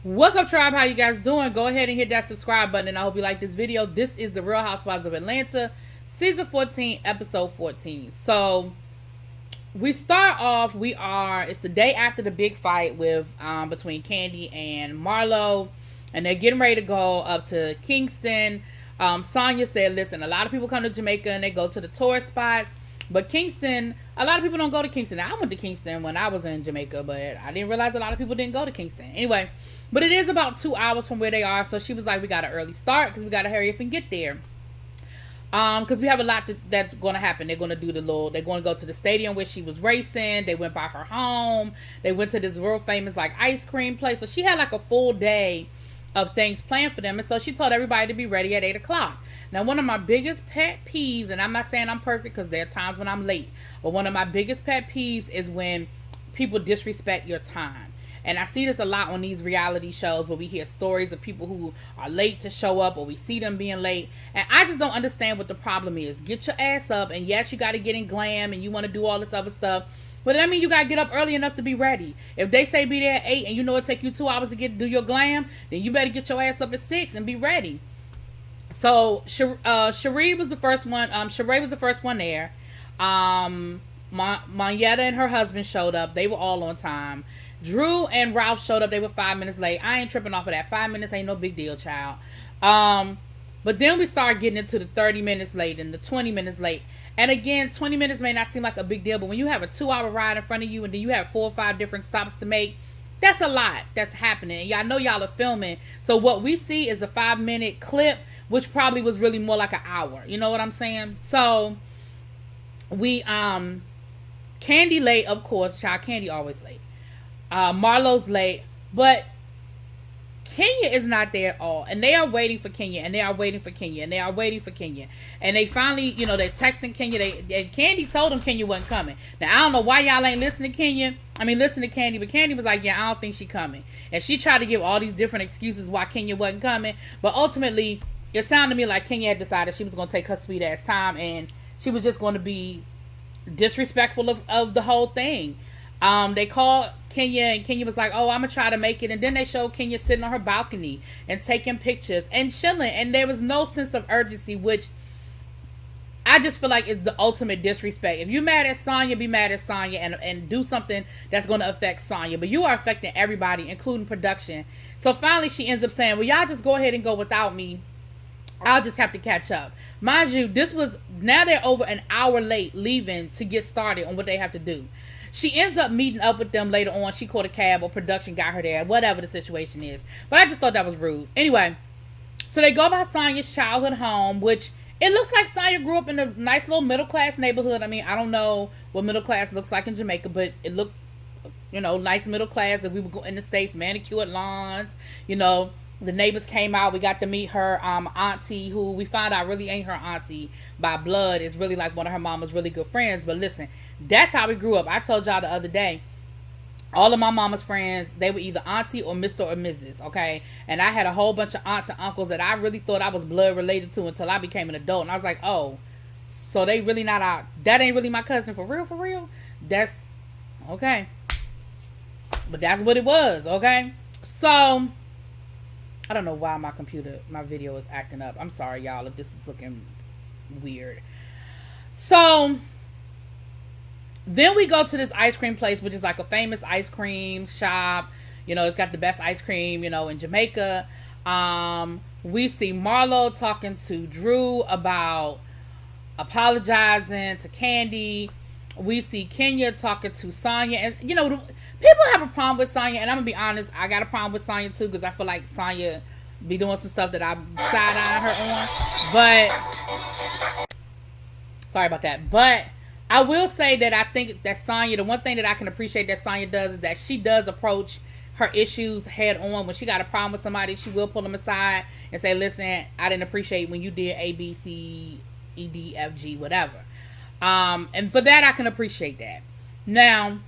What's up, tribe? How you guys doing? Go ahead and hit that subscribe button, and I hope you like this video. This is the Real Housewives of Atlanta, season 14, episode 14. So we start off. It's the day after the big fight with between Kandi and Marlo, and they're getting ready to go up to Kingston. Sonya said, "Listen, a lot of people come to Jamaica and they go to the tourist spots, but Kingston, a lot of people don't go to Kingston. Now, I went to Kingston when I was in Jamaica, but I didn't realize a lot of people didn't go to Kingston. Anyway, but it is about 2 hours from where they are, so she was like, we got an early start because we got to hurry up and get there. Because we have a lot that's going to happen. They're going to they're going to go to the stadium where she was racing. They went by her home. They went to this real famous like ice cream place. So she had like a full day of things planned for them. And so she told everybody to be ready at 8 o'clock. Now, one of my biggest pet peeves, and I'm not saying I'm perfect because there are times when I'm late, but one of my biggest pet peeves is when people disrespect your time. And I see this a lot on these reality shows where we hear stories of people who are late to show up, or we see them being late. And I just don't understand what the problem is. Get your ass up, and yes, you got to get in glam, and you want to do all this other stuff. But that means you got to get up early enough to be ready. If they say be there at 8 and you know it take you 2 hours to do your glam, then you better get your ass up at 6 and be ready. So Sheree was the first one. Sheree was the first one there. Monyetta and her husband showed up. They were all on time. Drew and Ralph showed up. They were 5 minutes late. I ain't tripping off of that. 5 minutes ain't no big deal, child. But then we start getting into the 30 minutes late and the 20 minutes late. And again, 20 minutes may not seem like a big deal, but when you have a 2-hour ride in front of you and then you have 4 or 5 different stops to make, that's a lot that's happening. And y'all know y'all are filming. So what we see is a 5-minute clip, which probably was really more like an hour. You know what I'm saying? So we, Kandi late, of course. Child, Kandi always late. Marlo's late, but Kenya is not there at all, and they are waiting for Kenya, and they are waiting for Kenya, and they are waiting for Kenya, and they finally, they're texting Kenya. And Kandi told them Kenya wasn't coming. Now I don't know why y'all ain't listening to Kenya. I mean, listen to Kandi, but Kandi was like, yeah, I don't think she coming, and she tried to give all these different excuses why Kenya wasn't coming, but ultimately it sounded to me like Kenya had decided she was going to take her sweet ass time, and she was just going to be disrespectful of the whole thing. They called Kenya, and Kenya was like, oh, I'm gonna try to make it. And then they showed Kenya sitting on her balcony and taking pictures and chilling, and there was no sense of urgency, which I just feel like is the ultimate disrespect. If you're mad at Sonya, be mad at Sonya and do something that's going to affect Sonya, but you are affecting everybody, including production. So finally she ends up saying, well, y'all just go ahead and go without me. I'll just have to catch up. Mind you, now they're over an hour late leaving to get started on what they have to do. She ends up meeting up with them later on. She called a cab, or production got her there, whatever the situation is. But I just thought that was rude. Anyway, so they go by Sonya's childhood home, which it looks like Sonya grew up in a nice little middle-class neighborhood. I mean, I don't know what middle class looks like in Jamaica, but it looked, nice middle class. If we would go in the States, manicured lawns, the neighbors came out. We got to meet her auntie, who we found out really ain't her auntie by blood. It's really like one of her mama's really good friends. But listen, that's how we grew up. I told y'all the other day, all of my mama's friends, they were either auntie or Mr. or Mrs., okay? And I had a whole bunch of aunts and uncles that I really thought I was blood related to until I became an adult. And I was like, oh, so they really not out. That ain't really my cousin for real, for real? That's, okay. But that's what it was, okay? So I don't know why my video is acting up. I'm sorry, y'all, if this is looking weird. So then we go to this ice cream place, which is like a famous ice cream shop. It's got the best ice cream, in Jamaica. We see Marlo talking to Drew about apologizing to Kandi. We see Kenya talking to Sonya, and people have a problem with Sonya, and I'm gonna be honest, I got a problem with Sonya too, because I feel like Sonya be doing some stuff that I'm side-eyeing her on. But sorry about that. But I will say that I think that Sonya, the one thing that I can appreciate that Sonya does is that she does approach her issues head on. When she got a problem with somebody, she will pull them aside and say, listen, I didn't appreciate when you did A, B, C, E, D, F, G, whatever. And for that, I can appreciate that. Now,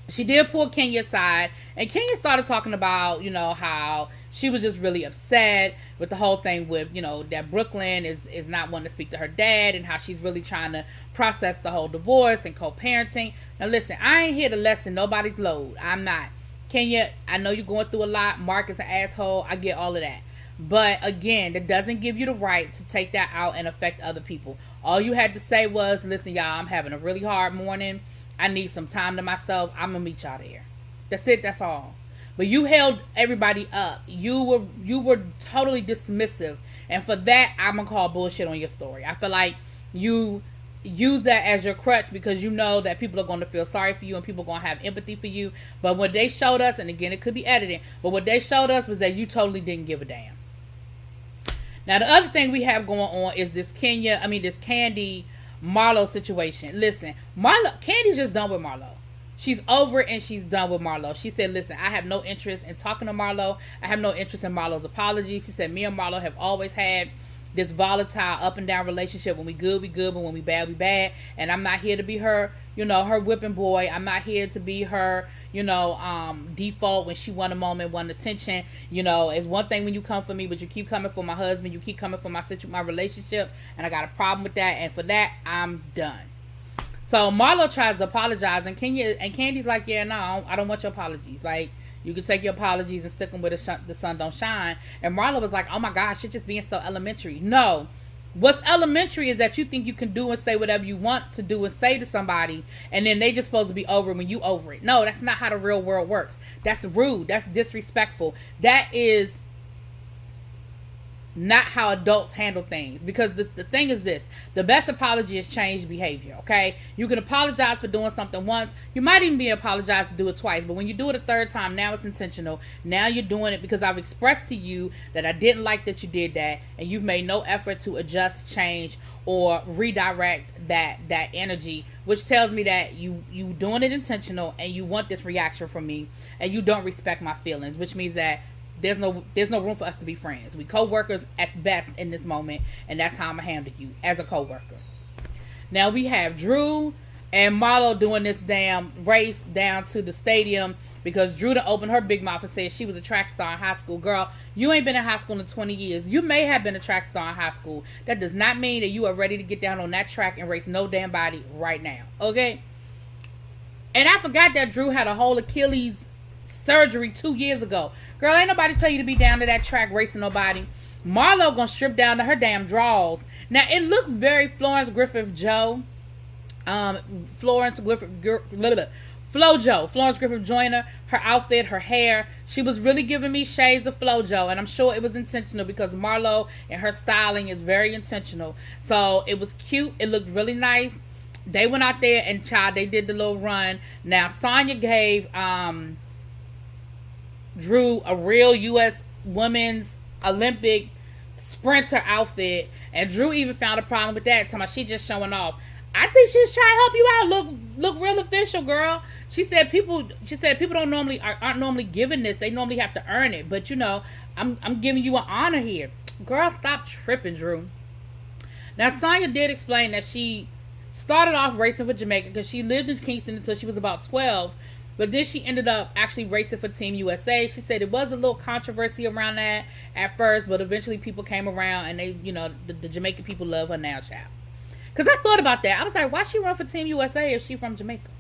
she did pull Kenya aside, and Kenya started talking about, how she was just really upset with the whole thing with, that Brooklyn is not wanting to speak to her dad, and how she's really trying to process the whole divorce and co-parenting. Now, listen, I ain't here to lessen nobody's load. I'm not. Kenya, I know you're going through a lot. Mark is an asshole. I get all of that. But again, that doesn't give you the right to take that out and affect other people. All you had to say was, listen, y'all, I'm having a really hard morning. I need some time to myself. I'm going to meet y'all there. That's it. That's all. But you held everybody up. You were totally dismissive. And for that, I'm going to call bullshit on your story. I feel like you use that as your crutch because you know that people are going to feel sorry for you and people are going to have empathy for you. But what they showed us, and again, it could be editing, but what they showed us was that you totally didn't give a damn. Now, the other thing we have going on is this Candy Marlo situation. Listen, Candy's just done with Marlo. She's over it and she's done with Marlo. She said, listen, I have no interest in talking to Marlo. I have no interest in Marlo's apology. She said, me and Marlo have always had this volatile up and down relationship. When we good, we good, but when we bad, we bad. And I'm not here to be her, her whipping boy. I'm not here to be her, default when she want a moment, want attention. It's one thing when you come for me, but you keep coming for my husband. You keep coming for my relationship. And I got a problem with that. And for that, I'm done. So Marlo tries to apologize, and Candy's like, yeah, no, I don't want your apologies. Like, you can take your apologies and stick them where the sun don't shine. And Marlo was like, oh my gosh, you're just being so elementary. No. What's elementary is that you think you can do and say whatever you want to do and say to somebody, and then they just supposed to be over when you over it. No, that's not how the real world works. That's rude. That's disrespectful. That is not how adults handle things. Because the thing is this: the best apology is changed behavior. Okay, you can apologize for doing something once. You might even be apologized to do it twice, but when you do it a third time, now it's intentional. Now you're doing it because I've expressed to you that I didn't like that you did that, and you've made no effort to adjust, change, or redirect that energy, which tells me that you doing it intentional and you want this reaction from me, and you don't respect my feelings, which means that there's no room for us to be friends. We co-workers at best in this moment, and that's how I'm gonna handle you as a co-worker. Now we have Drew and Marlo doing this damn race down to the stadium because Drew to open her big mouth and said she was a track star in high school. Girl, you ain't been in high school in 20 years. You may have been a track star in high school. That does not mean that you are ready to get down on that track and race no damn body right now. Okay? And I forgot that Drew had a whole Achilles surgery 2 years ago. Girl, ain't nobody tell you to be down to that track racing nobody. Marlo gonna strip down to her damn draws. Now, it looked very Florence Griffith Joyner. Florence Griffith Joyner, her outfit, her hair. She was really giving me shades of FloJo, and I'm sure it was intentional because Marlo and her styling is very intentional. So it was cute. It looked really nice. They went out there and they did the little run. Now, Sonya gave Drew a real U.S. Women's Olympic sprinter outfit, and Drew even found a problem with that. Talking about she just showing off. I think she's trying to help you out. Look real official, girl. She said people aren't normally given this. They normally have to earn it. But I'm giving you an honor here, girl. Stop tripping, Drew. Now Sonya did explain that she started off racing for Jamaica because she lived in Kingston until she was about 12. But then she ended up actually racing for Team USA. She said it was a little controversy around that at first, but eventually people came around and they, the Jamaican people love her now, child. Because I thought about that. I was like, why she run for Team USA if she from Jamaica?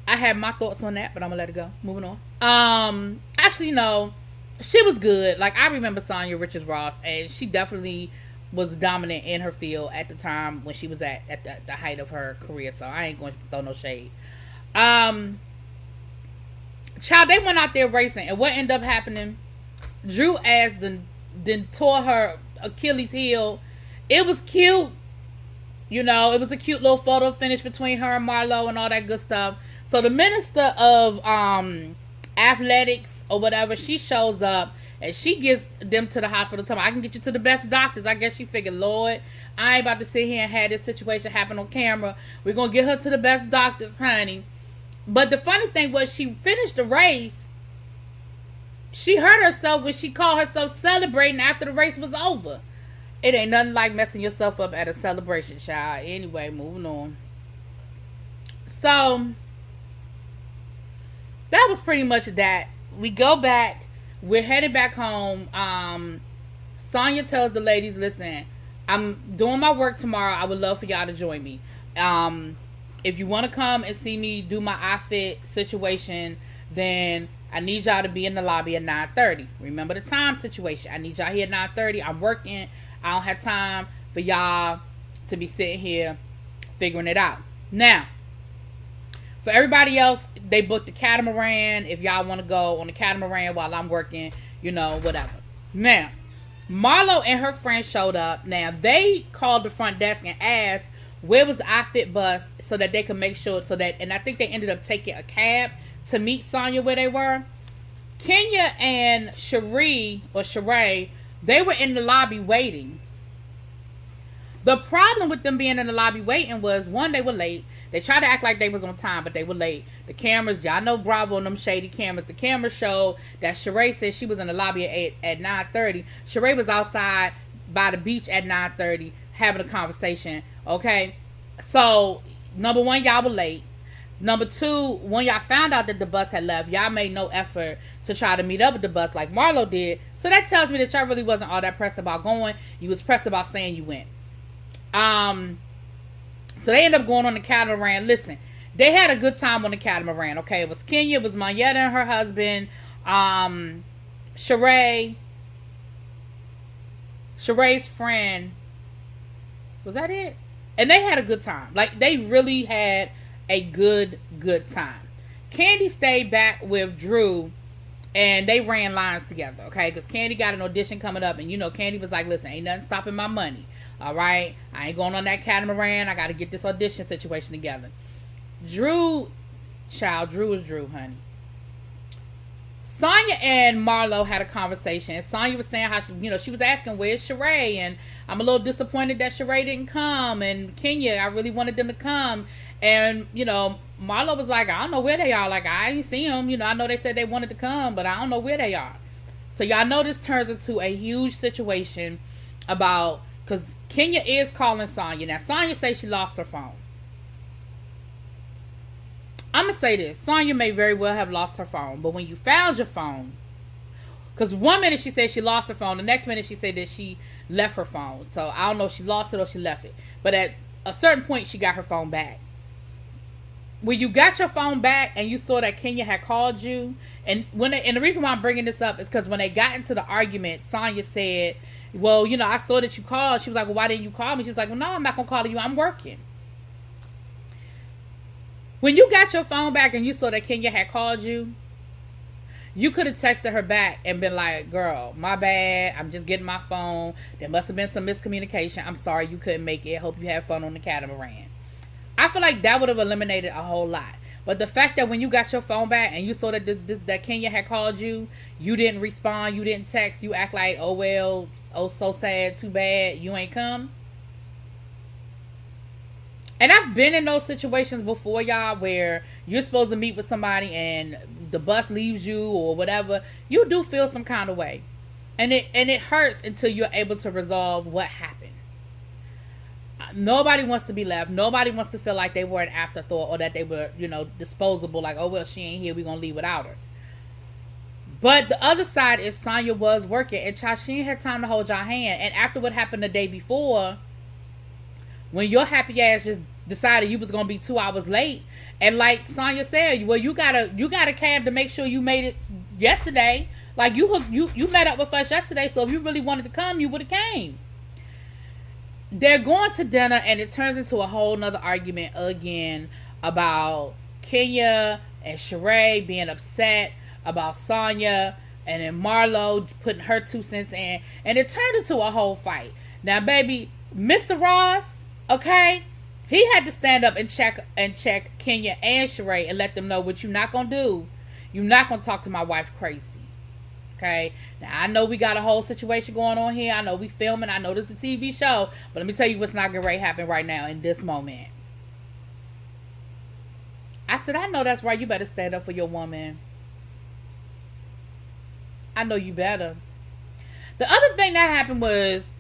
I had my thoughts on that, but I'm going to let it go. Moving on. Actually, no. She was good. Like, I remember Sonya Richards-Ross, and she definitely was dominant in her field at the time when she was at the height of her career. So I ain't going to throw no shade. Child, they went out there racing, and what ended up happening, Drew ass then tore her Achilles heel. It was cute, it was a cute little photo finish between her and Marlo and all that good stuff. So the minister of athletics or whatever, she shows up and she gets them to the hospital. Telling them, I can get you to the best doctors. I guess she figured, Lord, I ain't about to sit here and have this situation happen on camera. We're gonna get her to the best doctors, honey. But the funny thing was, she finished the race. She hurt herself when she called herself celebrating after the race was over. It ain't nothing like messing yourself up at a celebration, child. Anyway, moving on. So, that was pretty much that. We go back. We're headed back home. Sonya tells the ladies, listen, I'm doing my work tomorrow. I would love for y'all to join me. if you want to come and see me do my outfit situation, then I need y'all to be in the lobby at 9:30. Remember the time situation. I need y'all here at 9:30. I'm working. I don't have time for y'all to be sitting here figuring it out. Now, for everybody else, they booked the catamaran. If y'all want to go on the catamaran while I'm working, whatever. Now, Marlo and her friend showed up. Now, they called the front desk and asked where was the outfit bus so that they could make sure, and I think they ended up taking a cab to meet Sonya where they were. Kenya and Sheree, they were in the lobby waiting. The problem with them being in the lobby waiting was, one, they were late. They tried to act like they was on time, but they were late. The cameras, y'all know Bravo and them shady cameras. The camera showed that Sheree said she was in the lobby at 9:30. Sheree was outside by the beach at 9:30 having a conversation. Okay, so number one, y'all were late. Number two, when y'all found out that the bus had left, y'all made no effort to try to meet up with the bus like Marlo did. So that tells me that y'all really wasn't all that pressed about going. You was pressed about saying you went. So they ended up going on the catamaran. Listen, they had a good time on the catamaran. Okay, it was Kenya, it was Mayetta and her husband, Sheree's friend. Was that it? And they had a good time. Like, they really had a good time. Candy stayed back with Drew and they ran lines together, okay? Because Candy got an audition coming up, and Candy was like, listen, ain't nothing stopping my money, all right? I ain't going on that catamaran. I got to get this audition situation together. Drew is Drew, honey. Sonya and Marlo had a conversation. Sonya was saying how she was asking, where's Sheree? And I'm a little disappointed that Sheree didn't come. And Kenya, I really wanted them to come. And, Marlo was like, I don't know where they are. Like, I ain't see them. I know they said they wanted to come, but I don't know where they are. So y'all know this turns into a huge situation because Kenya is calling Sonya. Now, Sonya says she lost her phone. I'm going to say this. Sonya may very well have lost her phone. But when you found your phone, because one minute she said she lost her phone, the next minute she said that she left her phone. So I don't know if she lost it or she left it. But at a certain point, she got her phone back. When you got your phone back and you saw that Kenya had called you, and the reason why I'm bringing this up is because when they got into the argument, Sonya said, well, I saw that you called. She was like, well, why didn't you call me? She was like, well, no, I'm not going to call you. I'm working. When you got your phone back and you saw that Kenya had called you, you could have texted her back and been like, girl, my bad. I'm just getting my phone. There must have been some miscommunication. I'm sorry you couldn't make it. Hope you had fun on the catamaran. I feel like that would have eliminated a whole lot. But the fact that when you got your phone back and you saw that Kenya had called you, you didn't respond, you didn't text, you act like, oh, well, oh, so sad, too bad, you ain't come. And I've been in those situations before, y'all, where you're supposed to meet with somebody and the bus leaves you or whatever. You do feel some kind of way. And it hurts until you're able to resolve what happened. Nobody wants to be left. Nobody wants to feel like they were an afterthought or that they were, disposable. Like, oh, well, she ain't here. We're going to leave without her. But the other side is Sonya was working. And child, she ain't had time to hold your hand. And after what happened the day before, when your happy ass just decided you was going to be 2 hours late. And like Sonya said, well, you got a cab to make sure you made it yesterday. Like, you met up with us yesterday. So if you really wanted to come, you would have came. They're going to dinner, and it turns into a whole nother argument again about Kenya and Sheree being upset about Sonya, and then Marlo putting her 2 cents in, and it turned into a whole fight. Now, baby, Mr. Ross, okay, he had to stand up and check Kenya and Sheree and let them know what you're not gonna do. You're not gonna talk to my wife crazy. Okay, now I know we got a whole situation going on here. I know we filming. I know this is a TV show. But let me tell you what's not going to happen right now in this moment. I said, I know that's right. You better stand up for your woman. I know you better. The other thing that happened was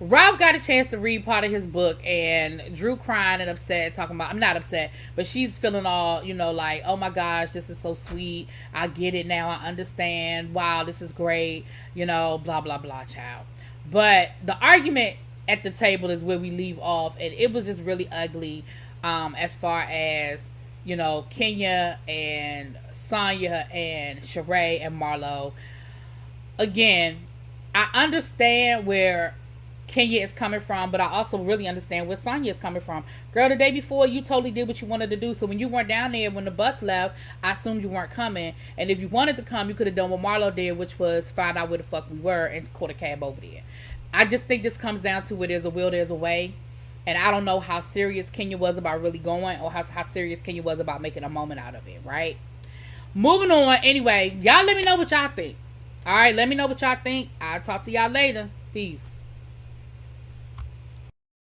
Ralph got a chance to read part of his book, and Drew crying and upset, talking about, I'm not upset, but she's feeling all, like, oh my gosh, this is so sweet. I get it now. I understand. Wow, this is great. Blah, blah, blah, child. But the argument at the table is where we leave off, and it was just really ugly. As far as Kenya and Sonya and Sheree and Marlo. Again, I understand where Kenya is coming from, but I also really understand where Sonya is coming from. Girl, the day before, you totally did what you wanted to do. So when you weren't down there, when the bus left, I assumed you weren't coming. And if you wanted to come, you could have done what Marlo did, which was find out where the fuck we were and caught a cab over there. I just think this comes down to where there's a will, there's a way. And I don't know how serious Kenya was about really going, or how serious Kenya was about making a moment out of it, right? Moving on. Anyway, y'all let me know what y'all think. All right, let me know what y'all think. I'll talk to y'all later. Peace.